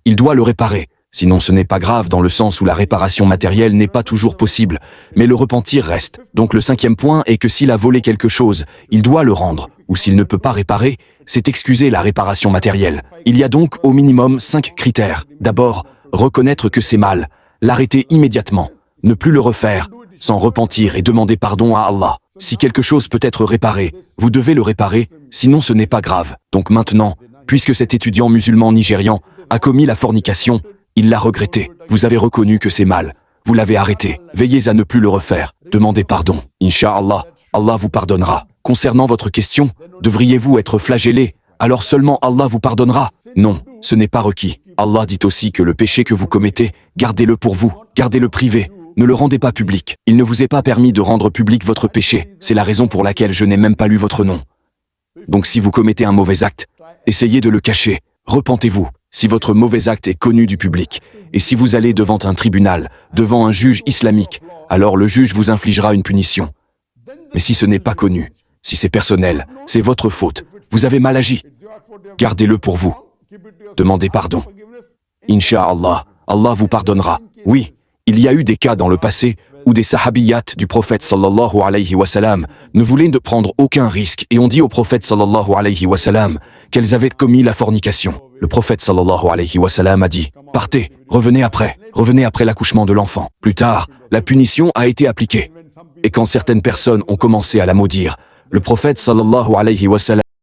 il doit le réparer. Sinon ce n'est pas grave dans le sens où la réparation matérielle n'est pas toujours possible, mais le repentir reste. Donc le 5e point est que s'il a volé quelque chose, il doit le rendre, ou s'il ne peut pas réparer, c'est excuser la réparation matérielle. Il y a donc au minimum 5 critères. D'abord, reconnaître que c'est mal, l'arrêter immédiatement, ne plus le refaire, s'en repentir et demander pardon à Allah. Si quelque chose peut être réparé, vous devez le réparer, sinon ce n'est pas grave. Donc maintenant, puisque cet étudiant musulman nigérian a commis la fornication, il l'a regretté. Vous avez reconnu que c'est mal. Vous l'avez arrêté. Veillez à ne plus le refaire. Demandez pardon. Inch'Allah, Allah vous pardonnera. Concernant votre question, devriez-vous être flagellé? Alors seulement Allah vous pardonnera? Non, ce n'est pas requis. Allah dit aussi que le péché que vous commettez, gardez-le pour vous. Gardez-le privé. Ne le rendez pas public. Il ne vous est pas permis de rendre public votre péché. C'est la raison pour laquelle je n'ai même pas lu votre nom. Donc si vous commettez un mauvais acte, essayez de le cacher. Repentez-vous. Si votre mauvais acte est connu du public, et si vous allez devant un tribunal, devant un juge islamique, alors le juge vous infligera une punition. Mais si ce n'est pas connu, si c'est personnel, c'est votre faute, vous avez mal agi, gardez-le pour vous. Demandez pardon. Inch'Allah, Allah vous pardonnera. Oui, il y a eu des cas dans le passé où des sahabiyat du prophète sallallahu alayhi wa sallam ne voulaient ne prendre aucun risque et ont dit au prophète sallallahu alayhi wa sallam qu'elles avaient commis la fornication. Le prophète sallallahu alayhi wa sallam a dit « Partez, revenez après l'accouchement de l'enfant. » Plus tard, la punition a été appliquée. Et quand certaines personnes ont commencé à la maudire, le prophète sallallahu alayhi wa sallam